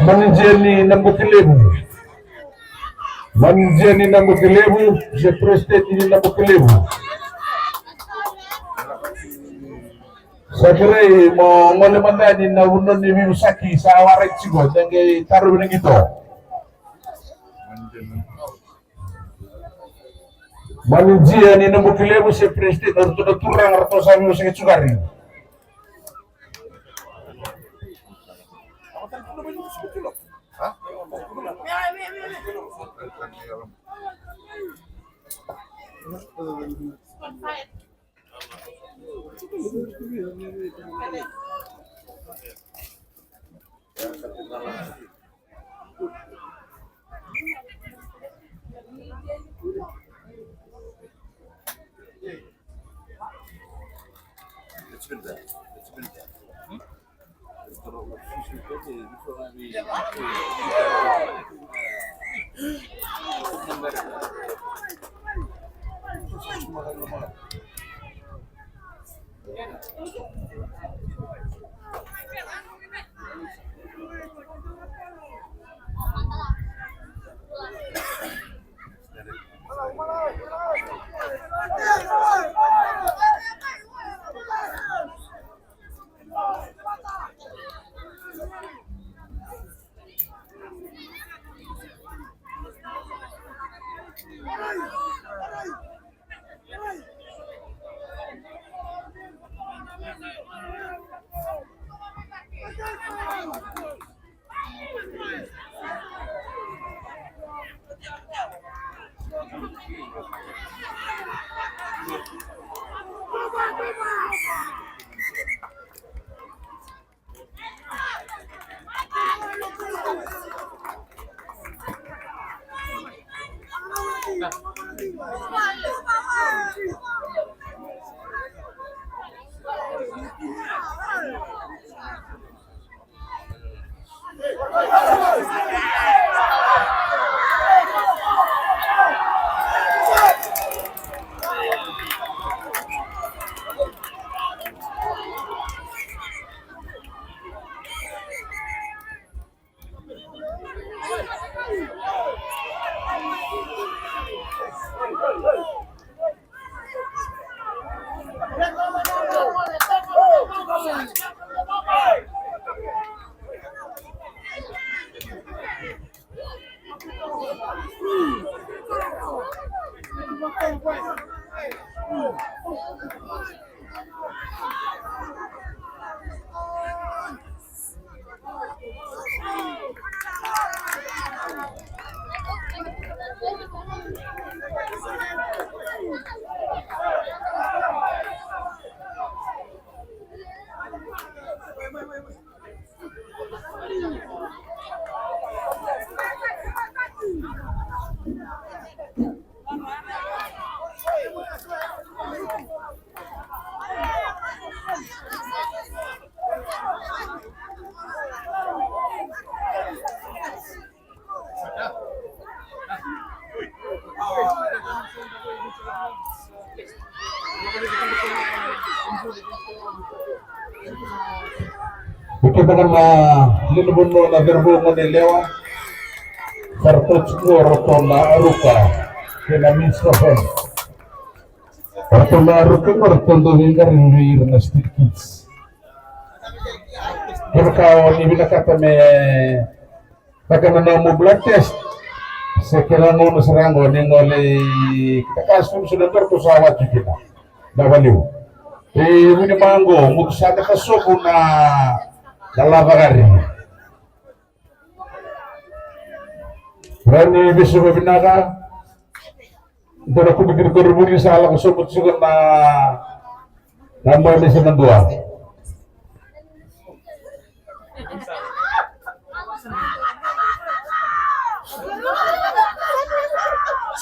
Manjeni Nambukilebu. Manjeni Nambukilebu, je prestate ini Nambukilebu. Sakire mo ngole mandani na unon ni Misaki sa awaret sigo denge taru ning ito. Manjeni Nambukilebu je prestate untuk turang atau sami musik sugari. Bagaimana linubuno na verbo mo nilewa Sartochko Rotona Aruka Kinamiskofen Rotona Aruka Rotondo Vingar Rinvir na Street Kids Kaya ni binakata me bagaimana mo blood test Sekira ngono serango ningole kita kasih sudah berpusawat kita. Dabaliu. Ini mango mutusada kasoku na dalabagari. Rani bisu binaga. Dara ku bikin koruburi salah kasoku suka na nambah di sana dua.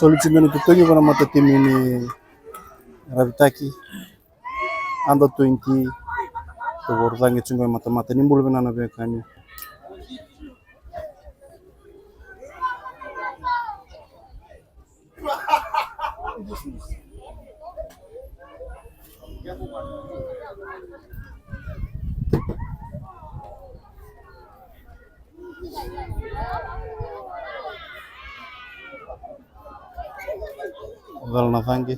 Solution tutogi wana matatimini rabitaki anda 20 to bordangi chungo mata nimbul benana bekani dal na thangi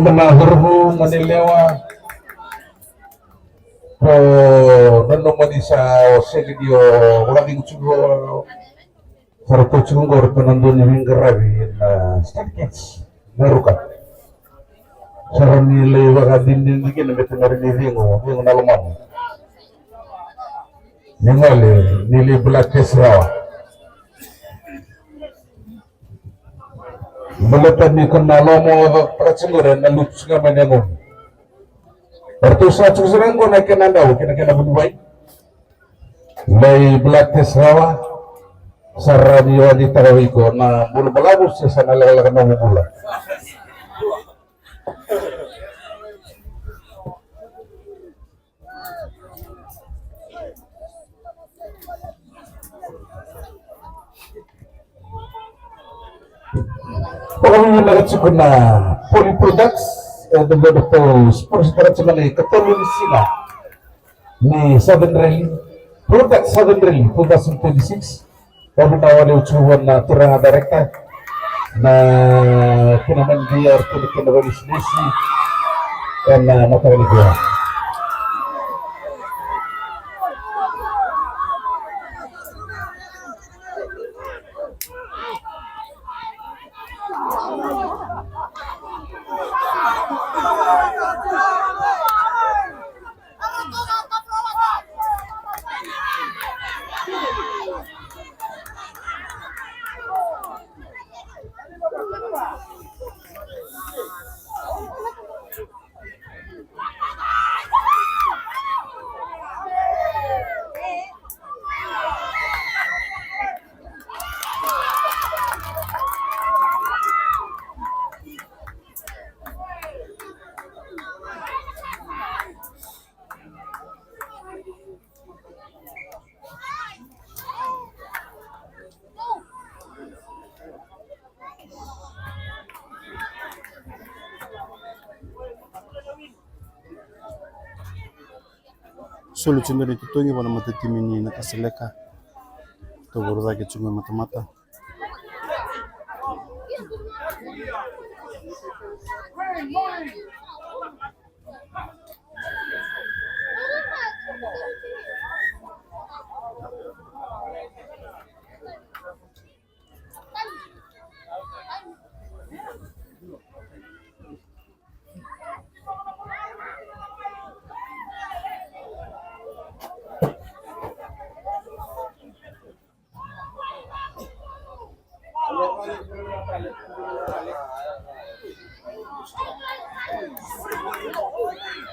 Menahurhu manilewa nando manisa segidio ulagi chugo farko chugo penando ni ngarabi na stakits naruka sarani lewa gadin digin betu ngari ringo nalumam ningale nili black rawa Meletan ni kenalo mo pracingure na luts nga manyangon. Pertu sa susirang ko na kinandaw kinakina bunuway. May blood test rawa sa radio di tarawi ko na mula balabos siya sa nalalakan ng mula. Kami nagsuko na polyproducts the sports para sa mga katulong sila ni Southern Rally product Southern Rally 2026 kami nawali ucuan na tirang direkta na kinaman dia kinaman isnesi dan matawali dia solution dari tutongi wana mata tim ini nakaseleka to borza ke chunga mata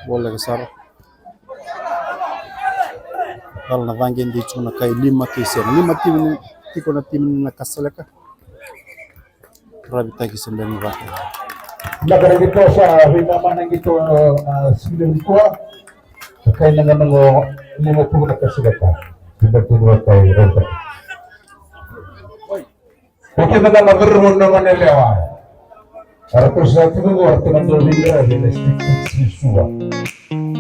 bola besar dal na vangen di chuna kai lima tim tiko na tim nakaseleka rabita kisendani vaka Nagara gitu sa hinaman gitu silim tua kaya nga nango lima po na kasigata seperti dua kay Robert. Oke na magermo naman lewa. Arto sa tugo arto man do bingra de sisua.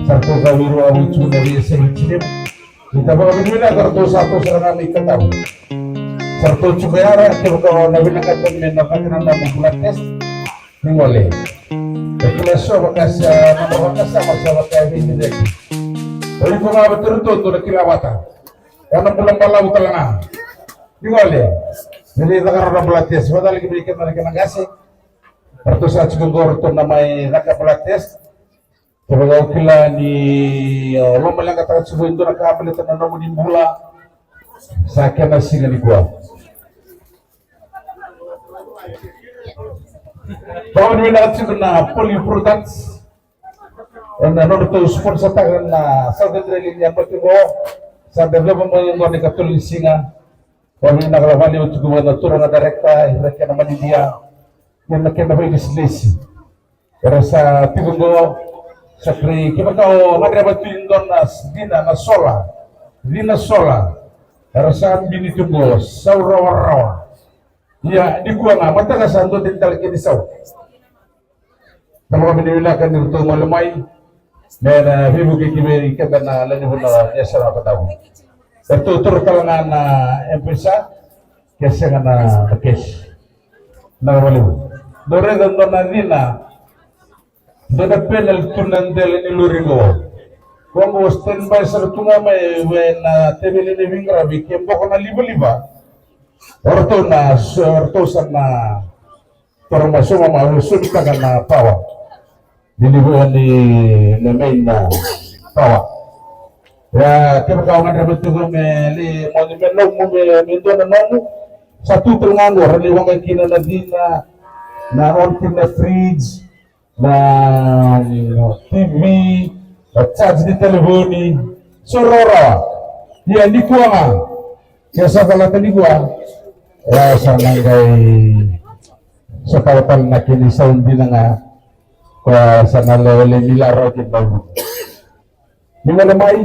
Sarto sa wiro awi chuna ri sa chilim. Kita ba binila arto sa to sa nami kataw. Sarto chugayara ke ko na binakatan men na pagran na bulat Ningole. Kelasyo bakas mabakasa masalah kayak ini deh. Oli ko nga betul to kilawata. Karena pulang balaw talanga. Ningole. Jadi takarana belates padahal gibikin mereka nagasi. Pertu sa siguro to na may nakabelates. Kapag kila ni lumalang katakan subuh itu nakapalitan na naman yung bula. Sa akin na singali ko. Bahwa di na poli products na noto sponsor tagan na Southern Rail yang bertemu sa development mo ni Katuloy Singa kami nakalawali untuk gubernatura na direkta hirake naman dia yang nakita ba islesi pero sa tigunggo sa kri kibakaw madrabat doon na dina sola pero sa binitunggo sa rawa ya di gua nga mataga santo din talaga ni saw. Kalau kami diwilakan dito malumay, na hibu kikibiri ka na lanyo na yasa na pataw. Ito turtal nga na empisa kasi nga na kes. Nagawaliw. Dore doon na nina doon penal tunan del ni luringo. Kung mo standby sa tunga may na tebili ni wingra bikin ko na liba-liba. Orto sana termasuk mahusun na pawa dilibuan di main na pawa ya kebakawan ada betul meli mau mendo na nomu satu ternganggur liwang kina na dina na ontin na fridge na TV na charge di telefoni sorora ya di kuanga ya sakala tadi gua ya sanang kay sa kawatan na kinisaw din nga kwa sa nalawali nila rokin bago di mo namay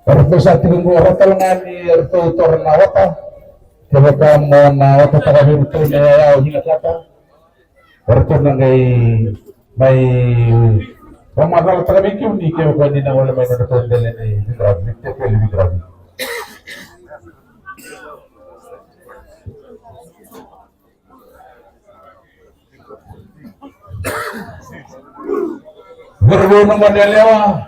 arto sa tingin mo aratal nga ni arto tor na wata kaya ka mo na wata takami ito na yaw hinakata arto na kay may pamadal takami kyung di kaya ka di na wala may natatong dali ni grabe tepeli grabe Berbunung mandalewa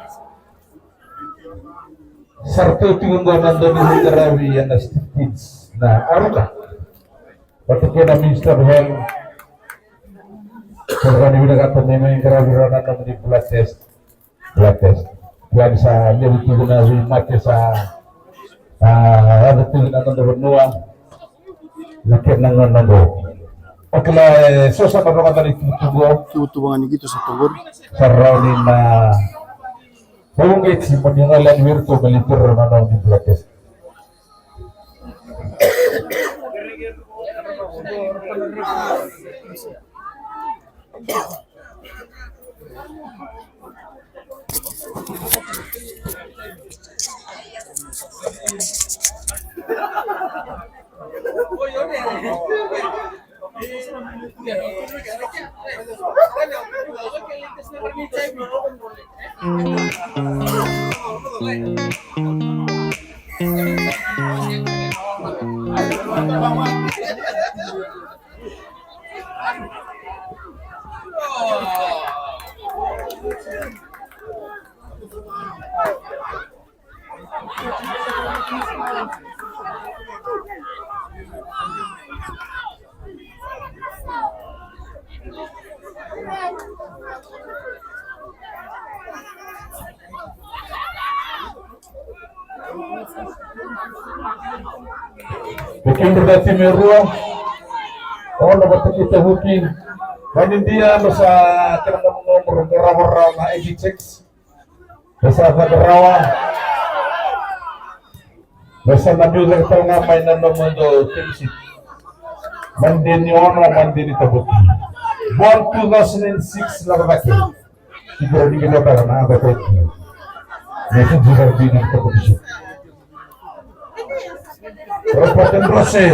sarto tinggal nandun di Terawi yang kids na aruka patiknya na Minister Health karena di kata memang Terawi rana namun di blood test yang sa lebih tinggi na mati sa ada tinggi na nandun benua lakit nanggo Okla sosa pagkakas dari tutubangan gitu sa tugor saraunin na hungit si peninggalan wirtu belitur na di Blates. Bikin berdati merua, oh dapat kita booking. Manin dia masa kena nomor rawa na edit masa rawa, masa nabi lang tahu ngamay na nomor do tensi. Mandin yono mandin ito booking. Born 2006 lang laki. Siguro di kita tahu na ada itu. Itu juga di kompetisi. Rompatan Rose,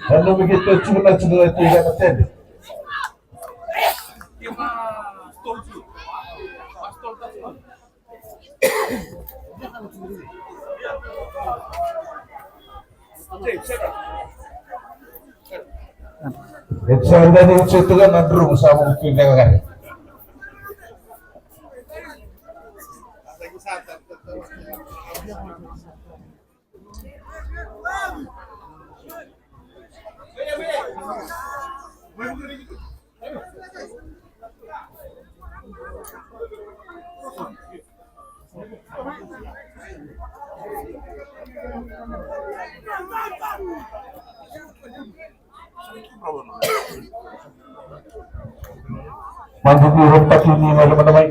lalu begitu cuma itu yang natin. Itu anda ni itu kan nadru sama kita kan. Mandi di tempat ini teman-teman.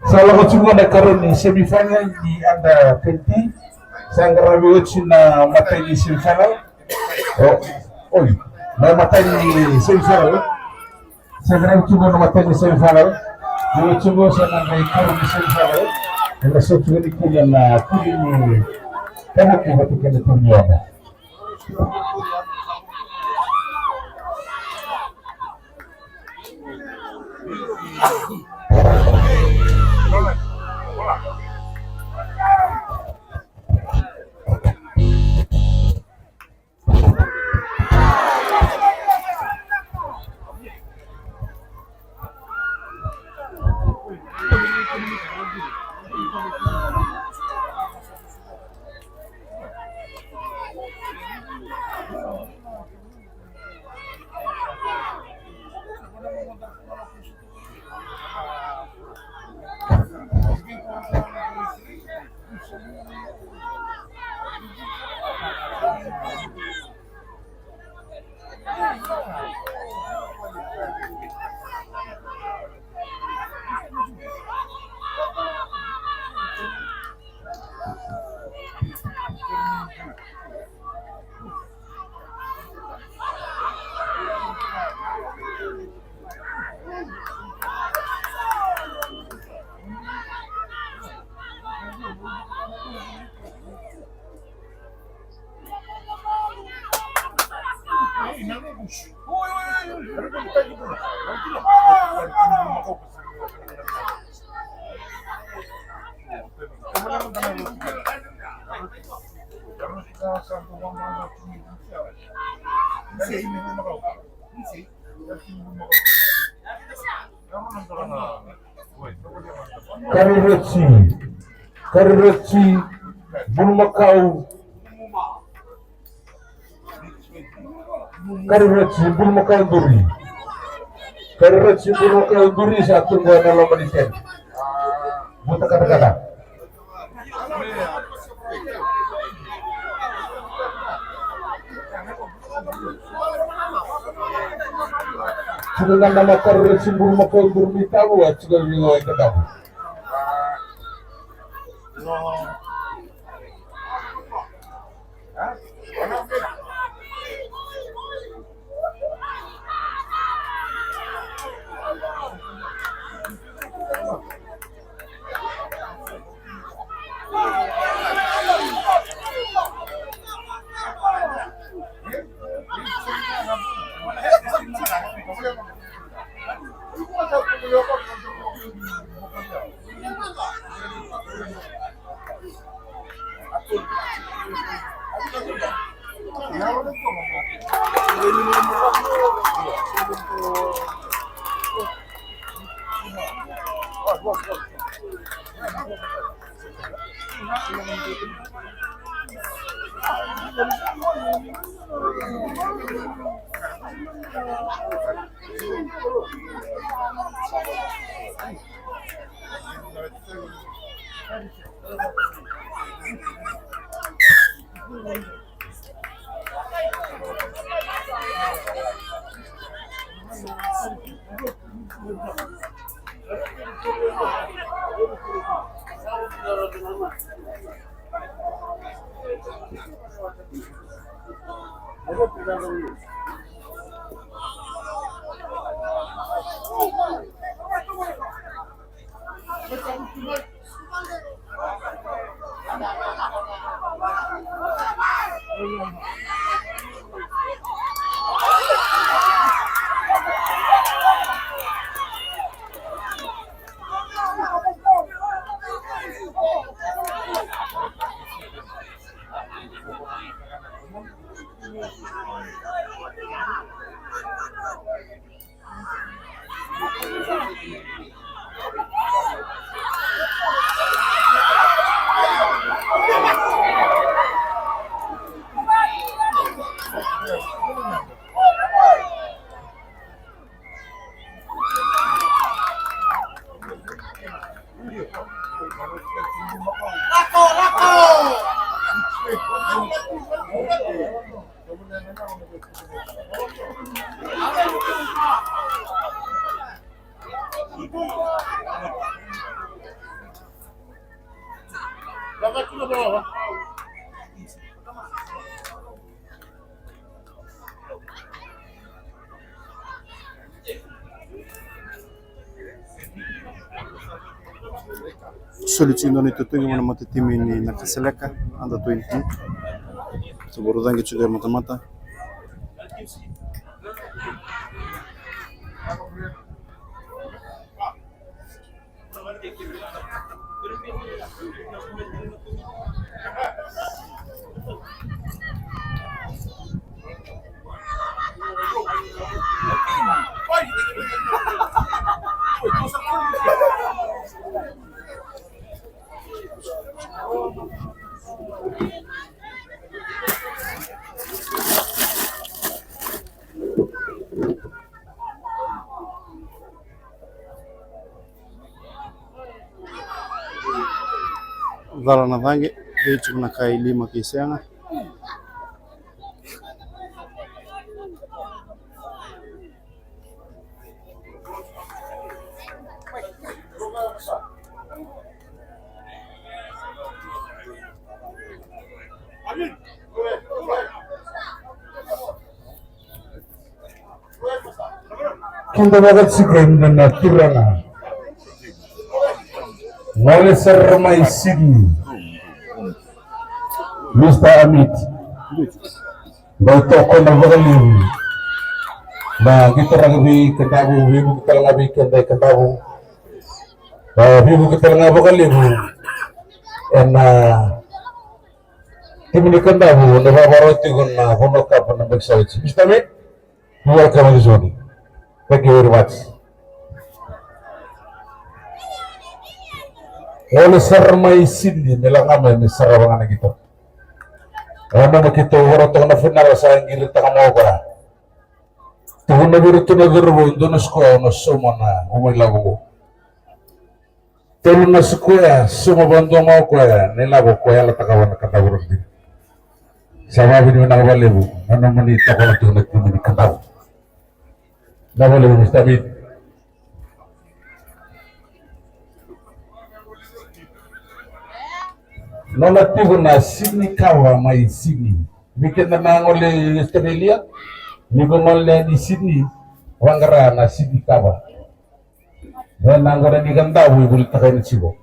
Salah satu nagkaroon ni semifinal di under 20. Sa ngarabi na matay ni semifinal. Oh, may matay ni semifinal. Sa ngarabi na matay ni semifinal. Yung chugo sa nagkaroon ni semifinal. Ang nasutuloy ni kuya na kuya ni kanat ni batikan ito niyo. Kariretsi, Bulmakau, Kariretsi, Bulmakau Duri, Kariretsi, Bulmakau Duri satu gua dalam menit. Buta kata-kata. Dengan nama Kariretsi, Bulmakau Duri tahu, juga juga tahu. Soluzione tutungi mwana matatimini nakaseleka anda 20 saburudangi chude mata-mata Dala na vange deichu na kai lima kisenga Kita bagat sigem na tirana. Wale sarmai Sydney, Mr. Amit, Dr. Kona Vagalim, na kita ragabi kendabu, wibu kita langabi kendai kendabu, wibu kita langabi Vagalim, and timini kendabu, na babaroti guna honoka pa na magsawit. Mr. Amit, welcome to the zone. Thank you very much. Wala sarmai Sydney melangame ni sarabangan kita. Ano makito wala to na final sa ingil ta kamo ba. Tuhon na biru to na gerbo donos ko no sumana umilago. Tulun na sikuya sumabando mo ko nilago ko yala ta kawan katawur din. Sababi ni na walebu ano mani ta ko to na tumi kataw. Na walebu David. nolativo na Sydney kawa mai Sydney bikin na ngole Australia ni ngole di Sydney wangara na Sydney kawa dan nangora di ganda wi bul takan sibo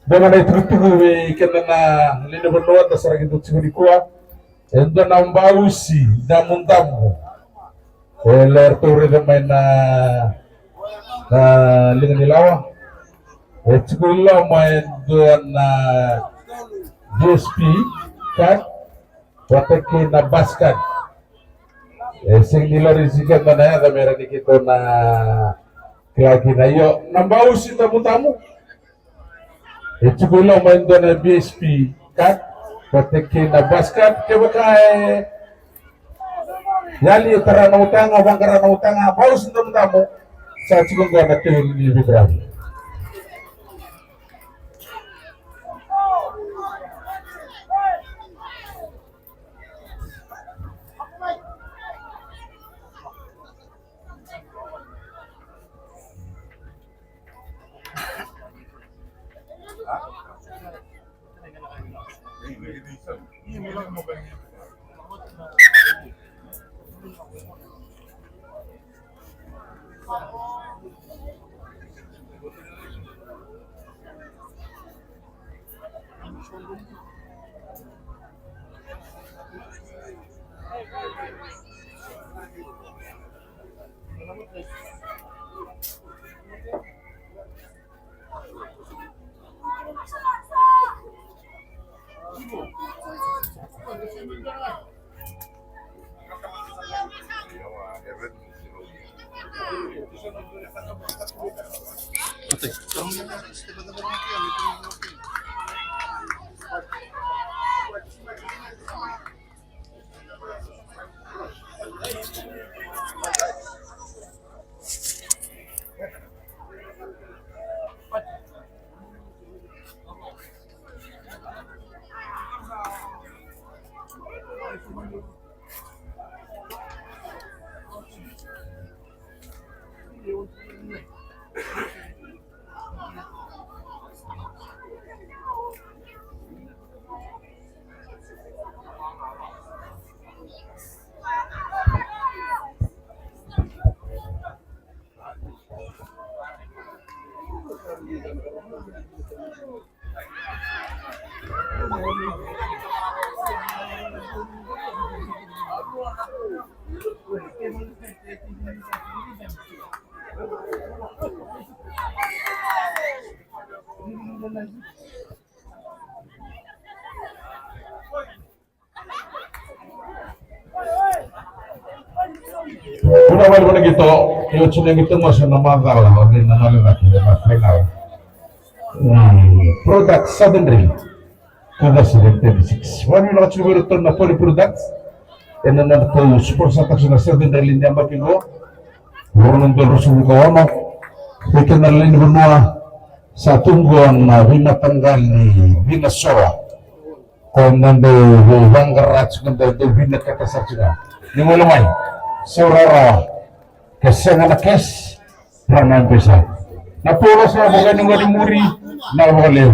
Dengan itu kena lini benua dasar gitu curi kuah, itu nambah usi namun tamu, ler turi main na lini dilawa, cukulah main na DSP kan, waktu na basket, sing nilai risiko mana ya kamera ni kita na kelagi na yo nambah usi tamu. Itu belum main dona BSP kan, ketika na basket kebakai, yali karena utang, abang karena utang, paus untuk tamu, saya cukup gua nak kiri lebih berani. Una vez bueno gitu, yo cuma gitu masih nama galah, orang nama lagi nama final. Product suddenly, kada sudah 36. Wani nak cuba itu na poli product, ena na tu super satak sudah suddenly ni apa kilo, orang tu rusuh kawan, kita nalin benua satu bulan bina tanggal ni bina soa, konon do banggarat konon do bina kata saja, ni mulai main. Saudara kesengan kes pernah bisa. Na polos na bukan nunggu di muri na boleh.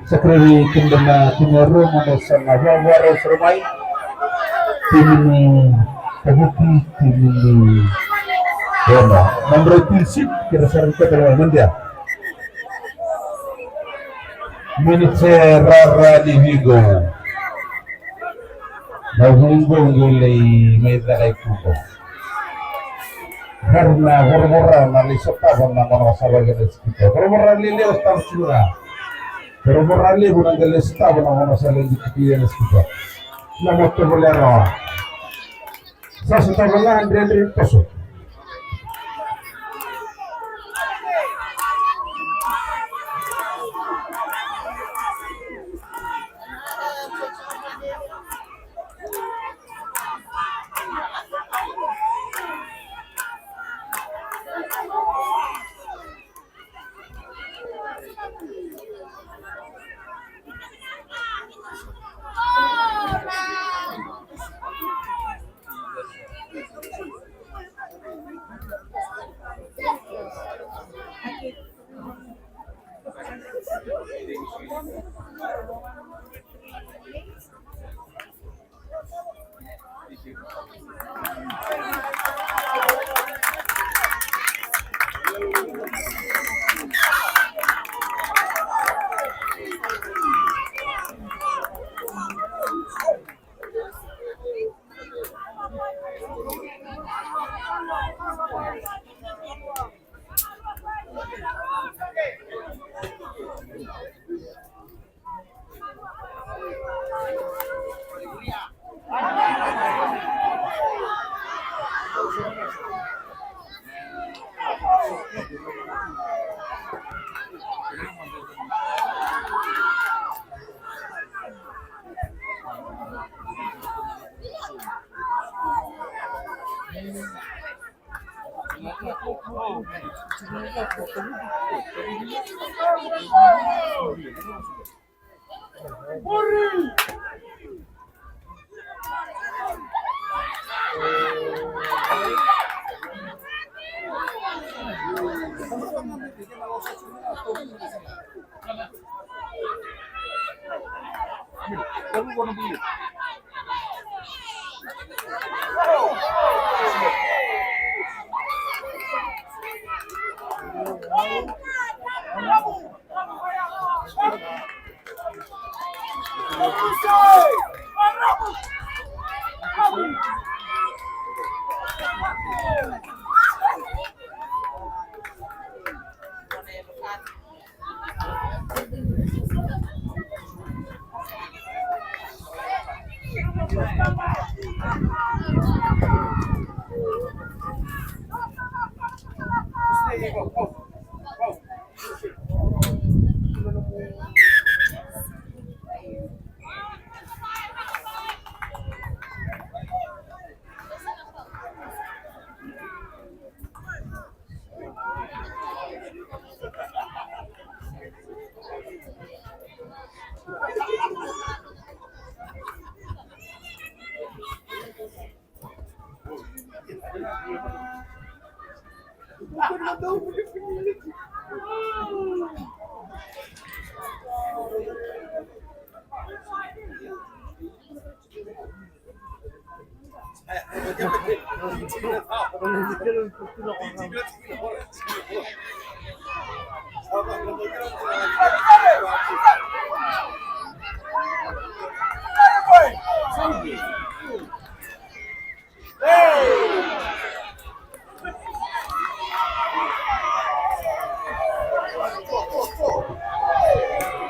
Sakri kendana timaru manasan nawawara sermai timini kabuki timini Roma nomor prinsip kira sarita kalau mandia minute rara di Vigo Nahungo ngulay may dalay kubo karena hormora nalisota na mga sabagan kita hormora lilios tarsura hormora libo ng galista na mga sabagan kita na motobolero sa tabalan 100 peso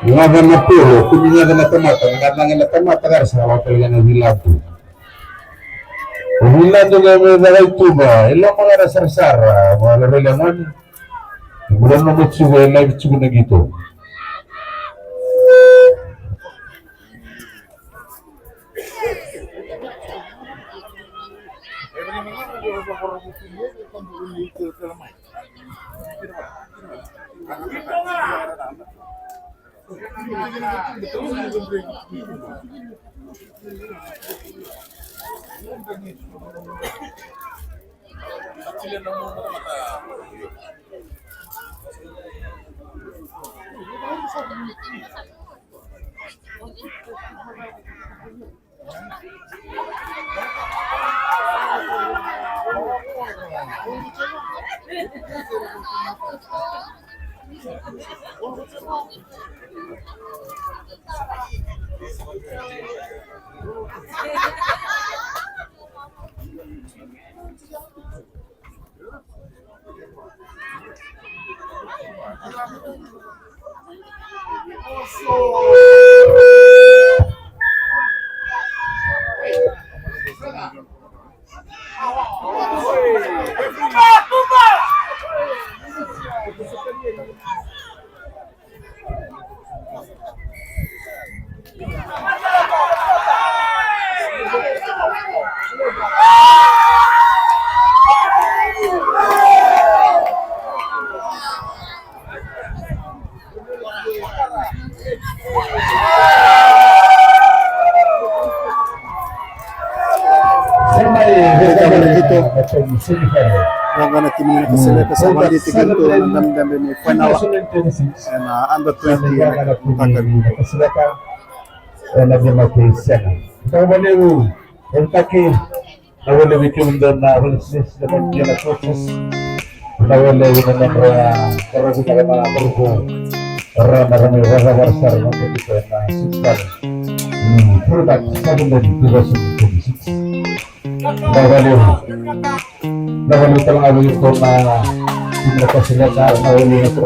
Laban na puro, kuminyaga na tomata, nangangin na tomata ka sa mga talaga ng hilado. Hilado nga may nakaituba, ilang mga rasar-sar, mga larilangan. Bulan na matsuga, live tsuga na gito. Ragana tim ni nakasala kasama dito ganito ang damdam ni final and under 20 nakakabili. Lagi makisan. Ito ba niyo? Yung taki, nawala wikin doon na releases naman yan na coaches. Nawala yun na karami na mga grupo. Marami warsar ng dito na sistem. Product 7 Nawala talaga yung na pinaka sila sa nawala